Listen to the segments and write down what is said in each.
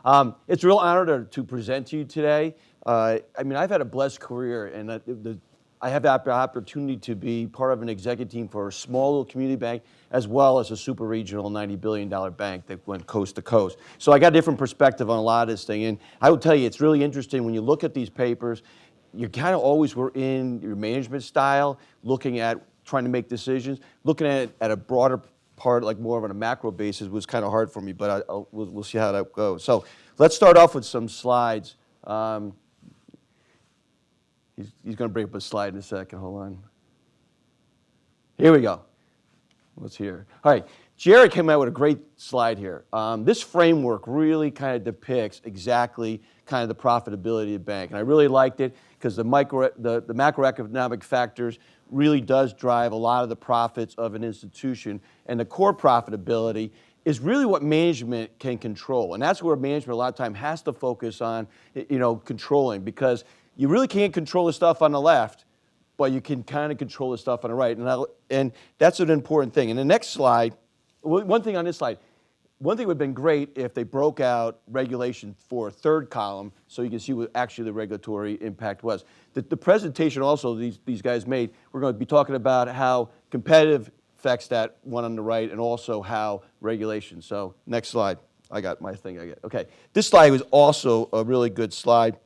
It's a real honor to present to you today. I mean, I've had a blessed career, and I have the opportunity to be part of an executive team for a small little community bank, as well as a super regional $90 billion bank that went coast to coast. So I got a different perspective on a lot of this thing, and I will tell you, it's really interesting when you look at these papers. You kind of always were in your management style, looking at trying to make decisions, looking at it at a broader part, like more of on a macro basis, was kind of hard for me, but we'll see how that goes. So let's start off with some slides. He's going to bring up a slide in a second. Hold on. Here we go. Let's hear. All right. Jared came out with a great slide here. This framework really kind of depicts exactly kind of the profitability of the bank. And I really liked it because the macroeconomic factors really does drive a lot of the profits of an institution. And the core profitability is really what management can control. And that's where management a lot of time has to focus on, controlling, because you really can't control the stuff on the left, but you can kind of control the stuff on the right. And that's an important thing. And the next slide, one thing on this slide, one thing would have been great if they broke out regulation for a third column so you can see what actually the regulatory impact was. The presentation also these guys made, we're going to be talking about how competitive affects that one on the right and also how regulation. So next slide. I got my thing. Okay. This slide was also a really good slide.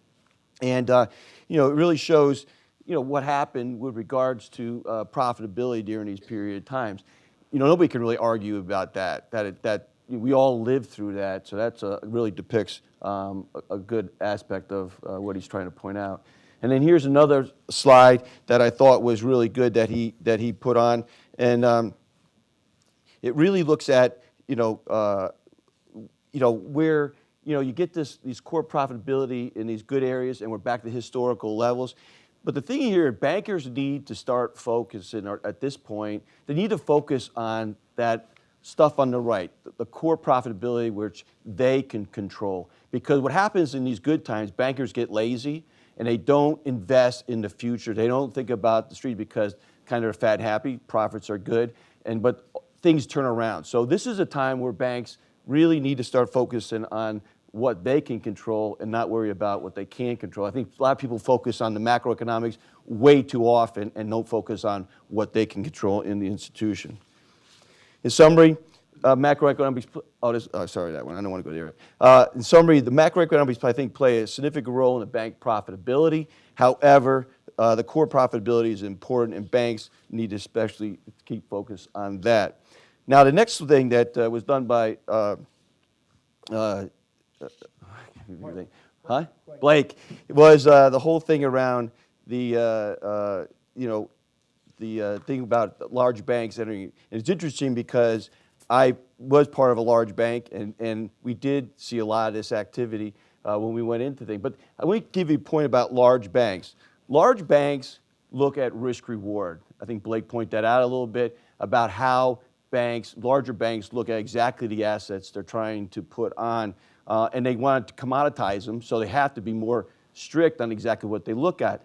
And, it really shows, what happened with regards to profitability during these period of times. Nobody can really argue about that we all lived through that. So that's really depicts a good aspect of what he's trying to point out. And then here's another slide that I thought was really good that he put on. And it really looks at, where, you get these core profitability in these good areas, and we're back to historical levels. But the thing here, bankers need to start focusing, or at this point, they need to focus on that stuff on the right, the core profitability which they can control. Because what happens in these good times, bankers get lazy and they don't invest in the future. They don't think about the street because kind of fat happy, profits are good, but things turn around. So this is a time where banks really need to start focusing on what they can control and not worry about what they can't control. I think a lot of people focus on the macroeconomics way too often and don't focus on what they can control in the institution. In summary, macroeconomics, sorry, that one, I don't want to go there. In summary, the macroeconomics, I think, play a significant role in the bank profitability. However, the core profitability is important, and banks need to especially keep focus on that. Now, the next thing that was done by Blake was the whole thing around the thing about large banks entering. And it's interesting because I was part of a large bank, and we did see a lot of this activity when we went into things. But I want to give you a point about large banks. Large banks look at risk reward. I think Blake pointed that out a little bit about how larger banks look at exactly the assets they're trying to put on, and they want to commoditize them, so they have to be more strict on exactly what they look at.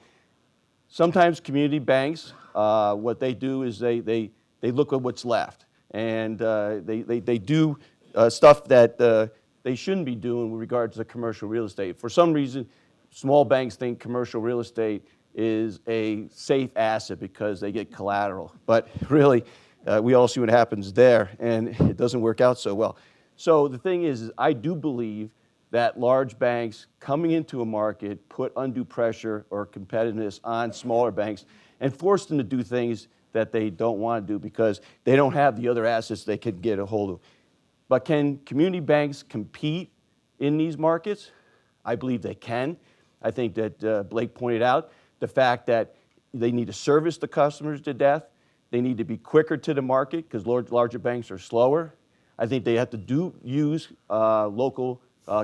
Sometimes community banks, what they do is they look at what's left, and they do stuff that they shouldn't be doing with regards to commercial real estate. For some reason, small banks think commercial real estate is a safe asset because they get collateral, but really, we all see what happens there, and it doesn't work out so well. So the thing is I do believe that large banks coming into a market put undue pressure or competitiveness on smaller banks and force them to do things that they don't want to do because they don't have the other assets they could get a hold of. But can community banks compete in these markets? I believe they can. I think that Blake pointed out the fact that they need to service the customers to death. They need to be quicker to the market because larger banks are slower. I think they have to use local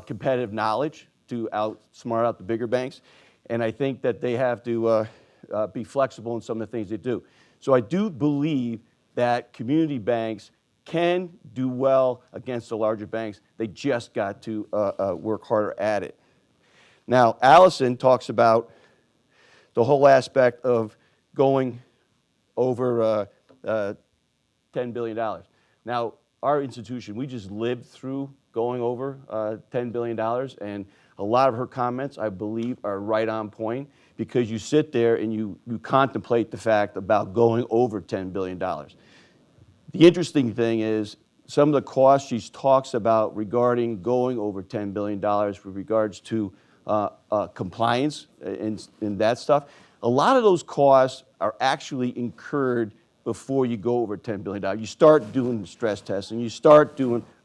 competitive knowledge to outsmart out the bigger banks. And I think that they have to be flexible in some of the things they do. So I do believe that community banks can do well against the larger banks. They just got to work harder at it. Now, Allison talks about the whole aspect of going over $10 billion. Now, our institution, we just lived through going over $10 billion, and a lot of her comments, I believe, are right on point, because you sit there and you contemplate the fact about going over $10 billion. The interesting thing is some of the costs she talks about regarding going over $10 billion with regards to compliance and that stuff. A lot of those costs are actually incurred before you go over $10 billion. You start doing stress testing, you start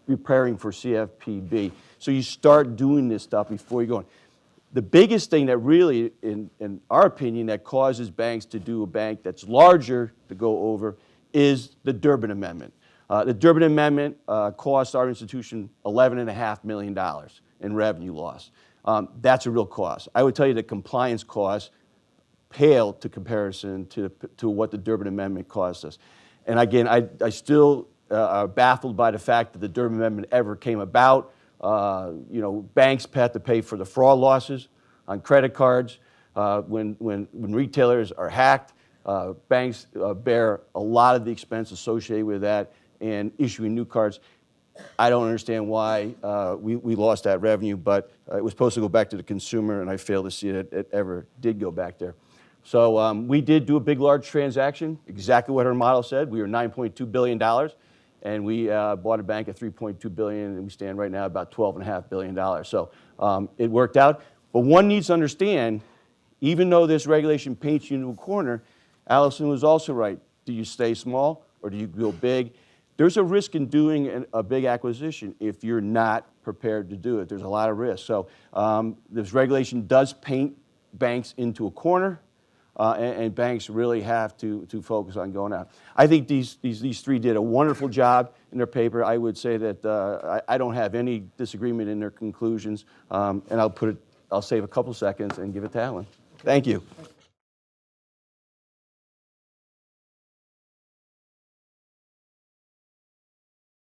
preparing for CFPB. So you start doing this stuff before you go in. The biggest thing that really, in our opinion, that causes banks to do a bank that's larger to go over is the Durbin Amendment. The Durbin Amendment cost our institution $11.5 million in revenue loss. That's a real cost. I would tell you the compliance costs pale to comparison to what the Durbin Amendment cost us. And again, I still are baffled by the fact that the Durbin Amendment ever came about. You know, banks have to pay for the fraud losses on credit cards. When retailers are hacked, banks bear a lot of the expense associated with that and issuing new cards. I don't understand why we lost that revenue, but it was supposed to go back to the consumer, and I fail to see that it ever did go back there. So we did do a big, large transaction, exactly what her model said. We were $9.2 billion, and we bought a bank at $3.2 billion, and we stand right now at about $12.5 billion. So it worked out. But one needs to understand, even though this regulation paints you into a corner, Allison was also right. Do you stay small or do you go big? There's a risk in doing a big acquisition if you're not prepared to do it. There's a lot of risk. So this regulation does paint banks into a corner, and banks really have to focus on going out. I think these three did a wonderful job in their paper. I would say that I don't have any disagreement in their conclusions, and I'll save a couple seconds and give it to Alan. Thank you.